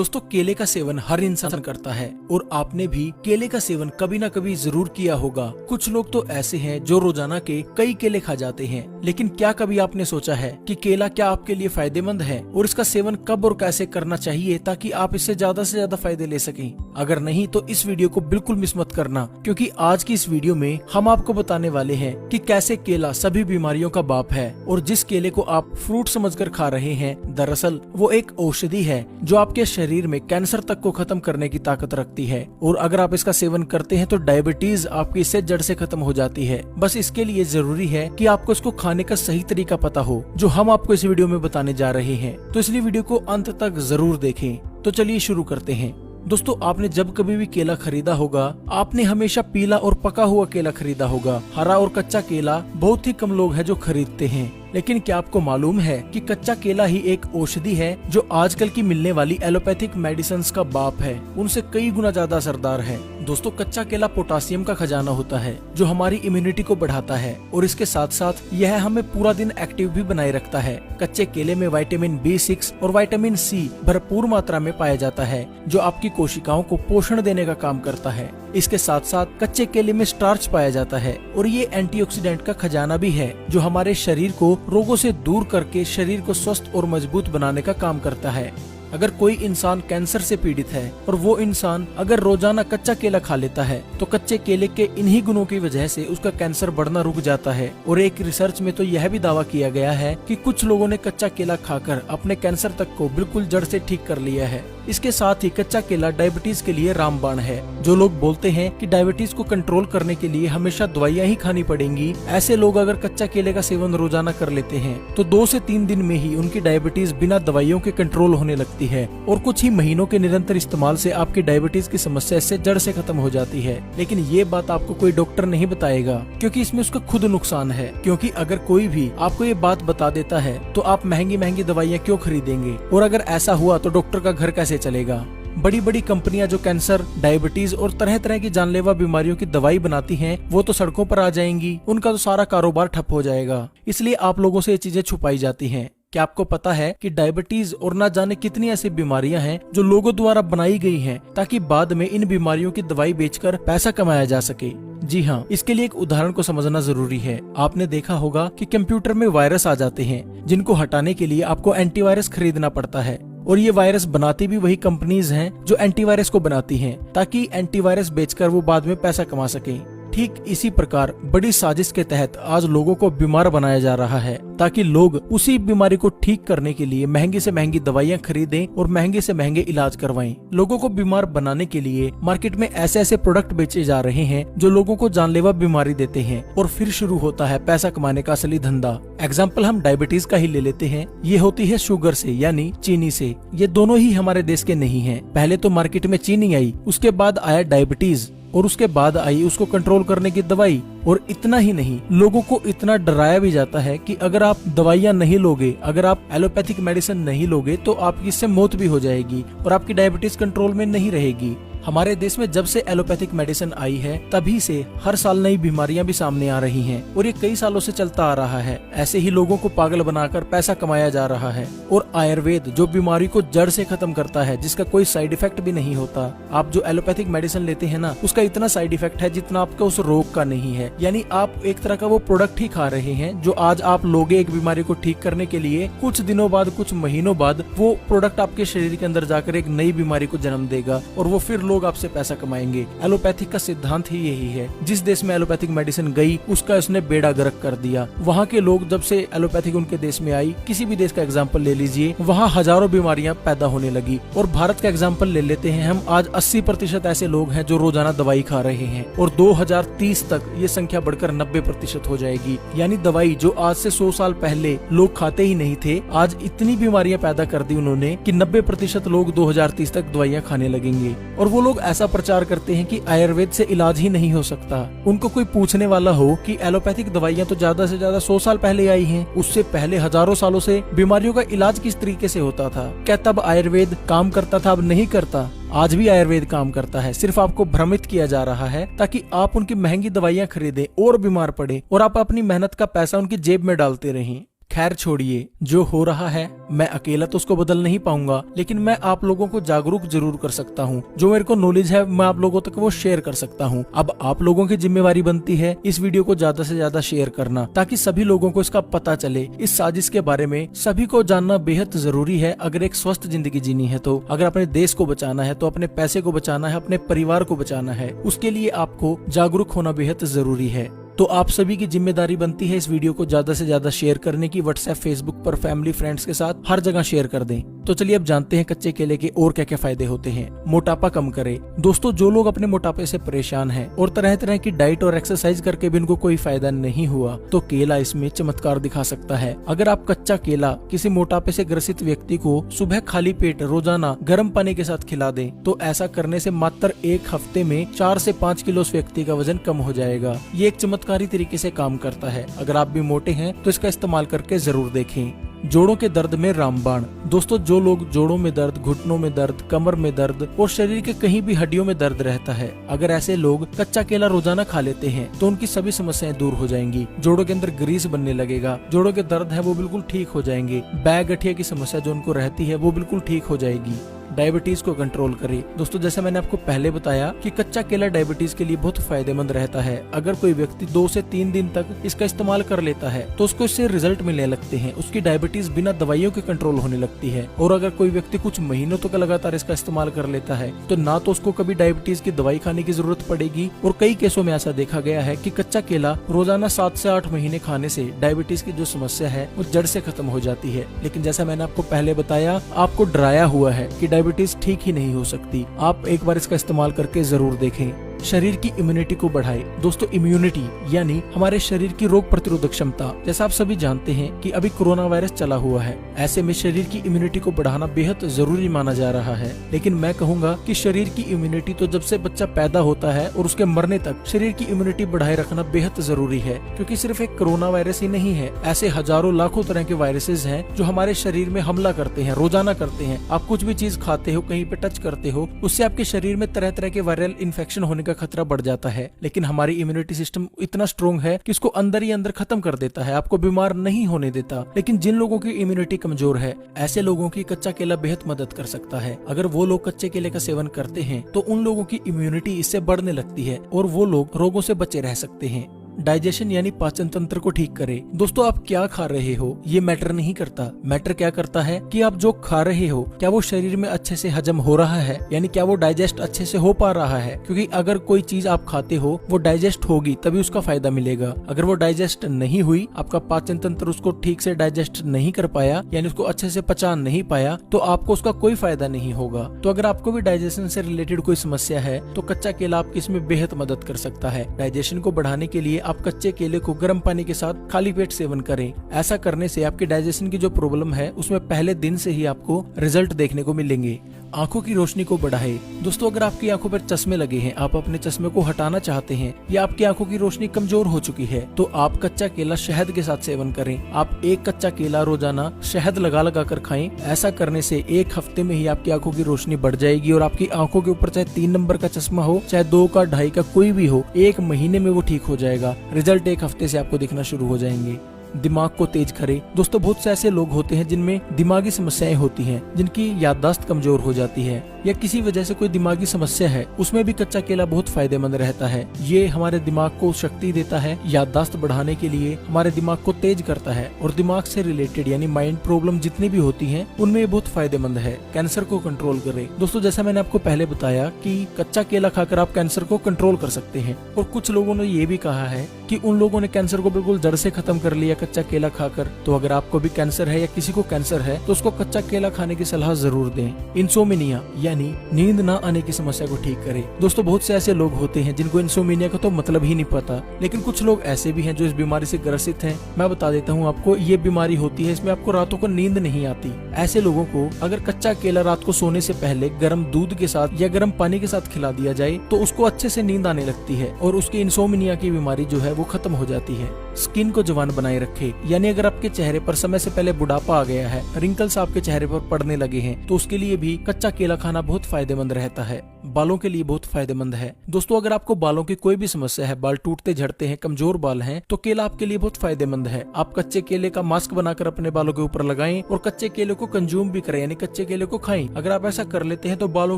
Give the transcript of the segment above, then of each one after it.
दोस्तों केले का सेवन हर इंसान करता है और आपने भी केले का सेवन कभी ना कभी जरूर किया होगा। कुछ लोग तो ऐसे हैं जो रोजाना के कई केले खा जाते हैं, लेकिन क्या कभी आपने सोचा है कि केला क्या आपके लिए फायदेमंद है और इसका सेवन कब और कैसे करना चाहिए ताकि आप इससे ज्यादा फायदे ले सकें। अगर नहीं तो इस वीडियो को बिल्कुल मिस मत करना, क्योंकि आज की इस वीडियो में हम आपको बताने वाले हैं कि कैसे केला सभी बीमारियों का बाप है और जिस केले को आप फ्रूट समझकर खा रहे हैं दरअसल वो एक औषधि है जो आपके शरीर में कैंसर तक को खत्म करने की ताकत रखती है। और अगर आप इसका सेवन करते हैं तो डायबिटीज आपकी इससे जड़ से खत्म हो जाती है। बस इसके लिए जरूरी है कि आपको इसको खाने का सही तरीका पता हो, जो हम आपको इस वीडियो में बताने जा रहे हैं। तो इसलिए वीडियो को अंत तक जरूर देखें। तो चलिए शुरू करते हैं। दोस्तों आपने जब कभी भी केला खरीदा होगा, आपने हमेशा पीला और पका हुआ केला खरीदा होगा। हरा और कच्चा केला बहुत ही कम लोग हैं जो खरीदते हैं। लेकिन क्या आपको मालूम है कि कच्चा केला ही एक औषधि है जो आजकल की मिलने वाली एलोपैथिक मेडिसिन का बाप है, उनसे कई गुना ज्यादा असरदार है। दोस्तों कच्चा केला पोटासियम का खजाना होता है जो हमारी इम्यूनिटी को बढ़ाता है और इसके साथ साथ यह हमें पूरा दिन एक्टिव भी बनाए रखता है। कच्चे केले में विटामिन B6 और विटामिन C भरपूर मात्रा में पाया जाता है जो आपकी कोशिकाओं को पोषण देने का काम करता है। इसके साथ साथ कच्चे केले में स्टार्च पाया जाता है और ये एंटीऑक्सीडेंट का खजाना भी है जो हमारे शरीर को रोगों से दूर करके शरीर को स्वस्थ और मजबूत बनाने का काम करता है। अगर कोई इंसान कैंसर से पीड़ित है और वो इंसान अगर रोजाना कच्चा केला खा लेता है तो कच्चे केले के इन्हीं गुणों की वजह से उसका कैंसर बढ़ना रुक जाता है। और एक रिसर्च में तो यह भी दावा किया गया है कि कुछ लोगों ने कच्चा केला खाकर अपने कैंसर तक को बिल्कुल जड़ से ठीक कर लिया है। इसके साथ ही कच्चा केला डायबिटीज के लिए रामबाण है। जो लोग बोलते हैं कि डायबिटीज को कंट्रोल करने के लिए हमेशा दवाइयाँ ही खानी पड़ेंगी, ऐसे लोग अगर कच्चा केले का सेवन रोजाना कर लेते हैं तो 2 से 3 दिन में ही उनकी डायबिटीज बिना दवाइयों के कंट्रोल होने लगती है और कुछ ही महीनों के निरंतर इस्तेमाल से आपकी डायबिटीज की समस्या इससे जड़ से खत्म हो जाती है। लेकिन ये बात आपको कोई डॉक्टर नहीं बताएगा, क्योंकि इसमें उसका खुद नुकसान है। क्योंकि अगर कोई भी आपको ये बात बता देता है तो आप महंगी दवाइयाँ क्यों खरीदेंगे, और अगर ऐसा हुआ तो डॉक्टर का घर कैसे चलेगा। बड़ी बड़ी कंपनियां जो कैंसर, डायबिटीज और तरह तरह की जानलेवा बीमारियों की दवाई बनाती हैं, वो तो सड़कों पर आ जाएंगी, उनका तो सारा कारोबार ठप हो जाएगा। इसलिए आप लोगों से ये चीजें छुपाई जाती हैं। क्या आपको पता है कि डायबिटीज और ना जाने कितनी ऐसी बीमारियां हैं जो लोगों द्वारा बनाई गई हैं ताकि बाद में इन बीमारियों की दवाई बेचकर पैसा कमाया जा सके। जी हाँ, इसके लिए एक उदाहरण को समझना जरूरी है। आपने देखा होगा कि कंप्यूटर में वायरस आ जाते हैं जिनको हटाने के लिए आपको एंटीवायरस खरीदना पड़ता है, और ये वायरस बनाती भी वही कंपनीज हैं जो एंटीवायरस को बनाती हैं ताकि एंटीवायरस बेचकर वो बाद में पैसा कमा सकें। ठीक इसी प्रकार बड़ी साजिश के तहत आज लोगों को बीमार बनाया जा रहा है ताकि लोग उसी बीमारी को ठीक करने के लिए महंगी से महंगी दवाइयां खरीदें और महंगे से महंगे इलाज करवाएं। लोगों को बीमार बनाने के लिए मार्केट में ऐसे ऐसे प्रोडक्ट बेचे जा रहे हैं जो लोगों को जानलेवा बीमारी देते हैं, और फिर शुरू होता है पैसा कमाने का असली धंधा। एग्जाम्पल हम डायबिटीज का ही ले लेते हैं। ये होती है शुगर से यानी चीनी से। ये दोनों ही हमारे देश के नहीं है। पहले तो मार्केट में चीनी आई, उसके बाद आया डायबिटीज और उसके बाद आई उसको कंट्रोल करने की दवाई। और इतना ही नहीं, लोगों को इतना डराया भी जाता है कि अगर आप दवाइयां नहीं लोगे, अगर आप एलोपैथिक मेडिसिन नहीं लोगे तो आपकी इससे मौत भी हो जाएगी और आपकी डायबिटीज कंट्रोल में नहीं रहेगी। हमारे देश में जब से एलोपैथिक मेडिसिन आई है तभी से हर साल नई बीमारियां भी सामने आ रही हैं और ये कई सालों से चलता आ रहा है। ऐसे ही लोगों को पागल बनाकर पैसा कमाया जा रहा है। और आयुर्वेद जो बीमारी को जड़ से खत्म करता है, जिसका कोई साइड इफेक्ट भी नहीं होता। आप जो एलोपैथिक मेडिसिन लेते हैं ना, उसका इतना साइड इफेक्ट है जितना आपका उस रोग का नहीं है। यानी आप एक तरह का वो प्रोडक्ट ही खा रहे हैं जो आज आप लोगे एक बीमारी को ठीक करने के लिए, कुछ दिनों बाद, कुछ महीनों बाद वो प्रोडक्ट आपके शरीर के अंदर जाकर एक नई बीमारी को जन्म देगा और वो फिर लोग आपसे पैसा कमाएंगे। एलोपैथिक का सिद्धांत ही यही है। जिस देश में एलोपैथिक मेडिसिन गई उसका उसने बेड़ा गर्क कर दिया। वहाँ के लोग जब से एलोपैथिक उनके देश में आई, किसी भी देश का एग्जाम्पल ले लीजिए, वहाँ हजारों बीमारियां पैदा होने लगी। और भारत का एग्जाम्पल ले लेते हैं हम, आज 80% ऐसे लोग हैं जो रोजाना दवाई खा रहे हैं और 2030 तक ये संख्या बढ़कर 90% हो जाएगी। यानी दवाई जो आज से 100 साल पहले लोग खाते ही नहीं थे, आज इतनी बीमारियां पैदा कर दी उन्होंने कि 90% लोग 2030 तक दवाइयां खाने लगेंगे। और वो लोग ऐसा प्रचार करते हैं कि आयुर्वेद से इलाज ही नहीं हो सकता। उनको कोई पूछने वाला हो कि एलोपैथिक दवाइयां तो ज्यादा से ज्यादा 100 साल पहले आई हैं, उससे पहले हजारों सालों से बीमारियों का इलाज किस तरीके से होता था? क्या तब आयुर्वेद काम करता था? अब नहीं करता। आज भी आयुर्वेद काम करता है, सिर्फ आपको भ्रमित किया जा रहा है ताकि आप उनकी महंगी दवाइयां खरीदें और बीमार पड़े और आप अपनी मेहनत का पैसा उनकी जेब में डालते रहें। खैर छोड़िए, जो हो रहा है मैं अकेला तो उसको बदल नहीं पाऊंगा, लेकिन मैं आप लोगों को जागरूक जरूर कर सकता हूँ। जो मेरे को नॉलेज है मैं आप लोगों तक वो शेयर कर सकता हूँ। अब आप लोगों की जिम्मेवारी बनती है इस वीडियो को ज्यादा से ज्यादा शेयर करना, ताकि सभी लोगों को इसका पता चले। इस साजिश के बारे में सभी को जानना बेहद जरूरी है अगर एक स्वस्थ जिंदगी जीनी है तो। अगर अपने देश को बचाना है तो अपने पैसे को बचाना है, अपने परिवार को बचाना है, उसके लिए आपको जागरूक होना बेहद जरूरी है। तो आप सभी की जिम्मेदारी बनती है इस वीडियो को ज्यादा से ज्यादा शेयर करने की। व्हाट्सएप, फेसबुक पर, फैमिली, फ्रेंड्स के साथ हर जगह शेयर कर दें। तो चलिए अब जानते हैं कच्चे केले के और क्या क्या फायदे होते हैं। मोटापा कम करे। दोस्तों, जो लोग अपने मोटापे से परेशान हैं और तरह तरह की डाइट और एक्सरसाइज करके भी उनको कोई फायदा नहीं हुआ, तो केला इसमें चमत्कार दिखा सकता है। अगर आप कच्चा केला किसी मोटापे से ग्रसित व्यक्ति को सुबह खाली पेट रोजाना गर्म पानी के साथ खिला दें, तो ऐसा करने से मात्र एक हफ्ते में 4 से 5 किलो उस व्यक्ति का वजन कम हो जाएगा। ये एक चमत्कारी तरीके से काम करता है। अगर आप भी मोटे हैं तो इसका इस्तेमाल करके जरूर देखें। जोड़ों के दर्द में रामबाण। दोस्तों, जो लोग जोड़ों में दर्द, घुटनों में दर्द, कमर में दर्द और शरीर के कहीं भी हड्डियों में दर्द रहता है, अगर ऐसे लोग कच्चा केला रोजाना खा लेते हैं तो उनकी सभी समस्याएं दूर हो जाएंगी। जोड़ों के अंदर ग्रीस बनने लगेगा, जोड़ों के दर्द है वो बिल्कुल ठीक हो जाएंगे। बैक गठिया की समस्या जो उनको रहती है वो बिल्कुल ठीक हो जाएगी। डायबिटीज को कंट्रोल करे। दोस्तों, जैसे मैंने आपको पहले बताया कि कच्चा केला डायबिटीज के लिए बहुत फायदेमंद रहता है। अगर कोई व्यक्ति 2 से 3 दिन तक इसका इस्तेमाल कर लेता है तो उसको इससे रिजल्ट मिलने लगते हैं। उसकी डायबिटीज बिना दवाइयों के कंट्रोल होने लगती है। और अगर कोई व्यक्ति कुछ महीनों तक लगातार इसका इस्तेमाल कर लेता है तो ना तो उसको कभी डायबिटीज की दवाई खाने की जरूरत पड़ेगी, और कई केसों में ऐसा देखा गया है कि कच्चा केला रोजाना 7 से 8 महीने खाने से डायबिटीज की जो समस्या है वो जड़ से खत्म हो जाती है। लेकिन जैसा मैंने आपको पहले बताया, आपको डराया हुआ है कि डायबिटीज ठीक ही नहीं हो सकती। आप एक बार इसका इस्तेमाल करके जरूर देखें। शरीर की इम्यूनिटी को बढ़ाए। दोस्तों, इम्यूनिटी यानी हमारे शरीर की रोग प्रतिरोधक क्षमता। जैसा आप सभी जानते हैं कि अभी कोरोना वायरस चला हुआ है, ऐसे में शरीर की इम्यूनिटी को बढ़ाना बेहद जरूरी माना जा रहा है। लेकिन मैं कहूँगा कि शरीर की इम्यूनिटी तो जब से बच्चा पैदा होता है और उसके मरने तक शरीर की इम्यूनिटी बढ़ाए रखना बेहद जरूरी है, क्योंकि सिर्फ एक कोरोना वायरस ही नहीं है, ऐसे हजारों लाखों तरह के वायरसेस हैं जो हमारे शरीर में हमला करते हैं, रोजाना करते हैं। आप कुछ भी चीज खाते हो, कहीं पे टच करते हो, उससे आपके शरीर में तरह तरह के वायरल इन्फेक्शन होने का खतरा बढ़ जाता है। लेकिन हमारी इम्यूनिटी सिस्टम इतना स्ट्रॉन्ग है कि इसको अंदर ही अंदर खत्म कर देता है, आपको बीमार नहीं होने देता। लेकिन जिन लोगों की इम्यूनिटी कमजोर है, ऐसे लोगों की कच्चा केला बेहद मदद कर सकता है। अगर वो लोग कच्चे केले का सेवन करते हैं तो उन लोगों की इम्यूनिटी इससे बढ़ने लगती है और वो लोग रोगों से बचे रह सकते हैं। डाइजेशन यानी पाचन तंत्र को ठीक करे। दोस्तों, आप क्या खा रहे हो ये मैटर नहीं करता। मैटर क्या करता है कि आप जो खा रहे हो क्या वो शरीर में अच्छे से हजम हो रहा है, यानी क्या वो डाइजेस्ट अच्छे से हो पा रहा है। क्योंकि अगर कोई चीज आप खाते हो वो डाइजेस्ट होगी तभी उसका फायदा मिलेगा। अगर वो डाइजेस्ट नहीं हुई, आपका पाचन तंत्र उसको ठीक से डाइजेस्ट नहीं कर पाया, यानी उसको अच्छे से पचा नहीं पाया, तो आपको उसका कोई फायदा नहीं होगा। तो अगर आपको भी डाइजेशन से रिलेटेड कोई समस्या है तो कच्चा केला आपकी इसमें बेहद मदद कर सकता है। डाइजेशन को बढ़ाने के लिए आप कच्चे केले को गर्म पानी के साथ खाली पेट सेवन करें। ऐसा करने से आपके डाइजेशन की जो प्रॉब्लम है उसमें पहले दिन से ही आपको रिजल्ट देखने को मिलेंगे। आंखों की रोशनी को बढ़ाए। दोस्तों, अगर आपकी आंखों पर चश्मे लगे हैं, आप अपने चश्मे को हटाना चाहते हैं या आपकी आंखों की रोशनी कमजोर हो चुकी है, तो आप कच्चा केला शहद के साथ सेवन करें। आप एक कच्चा केला रोजाना शहद लगा लगा कर खाएं। ऐसा करने से एक हफ्ते में ही आपकी आंखों की रोशनी बढ़ जाएगी और आपकी आंखों के ऊपर चाहे 3 नंबर का चश्मा हो, चाहे 2 का, 2.5 का, कोई भी हो, 1 महीने में वो ठीक हो जाएगा। रिजल्ट 1 हफ्ते से आपको दिखना शुरू हो जाएंगे। दिमाग को तेज करे। दोस्तों, बहुत से ऐसे लोग होते हैं जिनमें दिमागी समस्याएं होती हैं, जिनकी याददाश्त कमजोर हो जाती है या किसी वजह से कोई दिमागी समस्या है, उसमें भी कच्चा केला बहुत फायदेमंद रहता है। ये हमारे दिमाग को शक्ति देता है, याददाश्त बढ़ाने के लिए हमारे दिमाग को तेज करता है और दिमाग से रिलेटेड यानी माइंड प्रॉब्लम जितनी भी होती हैं उनमें ये बहुत फायदेमंद है। कैंसर को कंट्रोल करे। दोस्तों, जैसा मैंने आपको पहले बताया कि कच्चा केला खाकर आप कैंसर को कंट्रोल कर सकते हैं, और कुछ लोगों ने ये भी कहा है कि उन लोगों ने कैंसर को बिल्कुल जड़ से खत्म कर लिया कच्चा केला खाकर। तो अगर आपको भी कैंसर है या किसी को कैंसर है तो उसको कच्चा केला खाने की सलाह जरूर दें। इंसोमिनिया यानी नींद ना आने की समस्या को ठीक करे। दोस्तों, बहुत से ऐसे लोग होते हैं जिनको इंसोमिनिया का तो मतलब ही नहीं पता, लेकिन कुछ लोग ऐसे भी हैं जो इस बीमारी से ग्रसित हैं। मैं बता देता हूँ आपको, ये बीमारी होती है, इसमें आपको रातों को नींद नहीं आती। ऐसे लोगों को अगर कच्चा केला रात को सोने से पहले गर्म दूध के साथ या गर्म पानी के साथ खिला दिया जाए तो उसको अच्छे से नींद आने लगती है और उसकी इंसोमिनिया की बीमारी जो है वो खत्म हो जाती है। स्किन को जवान बनाए रखे, यानी अगर आपके चेहरे पर समय से पहले बुढ़ापा आ गया है, रिंकल्स आपके चेहरे पर पड़ने लगे हैं, तो उसके लिए भी कच्चा केला खाना बहुत फायदेमंद रहता है। बालों के लिए बहुत फायदेमंद है। दोस्तों अगर आपको बालों की कोई भी समस्या है, बाल टूटते झड़ते हैं, कमजोर बाल हैं, तो केला आपके लिए बहुत फायदेमंद है। आप कच्चे केले का मास्क बनाकर अपने बालों के ऊपर लगाएं और कच्चे केले को कंज्यूम भी करें, यानी कच्चे केले को खाएं। अगर आप ऐसा कर लेते हैं तो बालों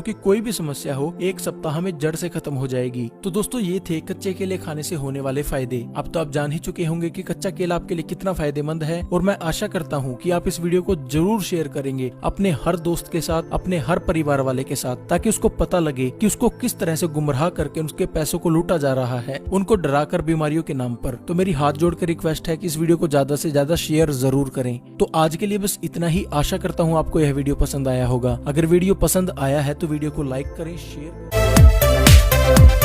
की कोई भी समस्या हो 1 सप्ताह में जड़ से खत्म हो जाएगी। तो दोस्तों ये थे कच्चे केले खाने से होने वाले फायदे। अब तो आप जान ही चुके होंगे कि कच्चा केला आपके लिए कितना फायदेमंद है, और मैं आशा करता हूँ कि आप इस वीडियो को जरूर शेयर करेंगे अपने हर दोस्त के साथ, अपने हर परिवार वाले के साथ, ताकि उसको पता लगे कि उसको किस तरह से गुमराह करके उसके पैसों को लूटा जा रहा है, उनको डराकर बीमारियों के नाम पर। तो मेरी हाथ जोड़कर रिक्वेस्ट है कि इस वीडियो को ज्यादा से ज्यादा शेयर जरूर करें। तो आज के लिए बस इतना ही। आशा करता हूँ आपको यह वीडियो पसंद आया होगा। अगर वीडियो पसंद आया है तो वीडियो को लाइक करें, शेयर करें।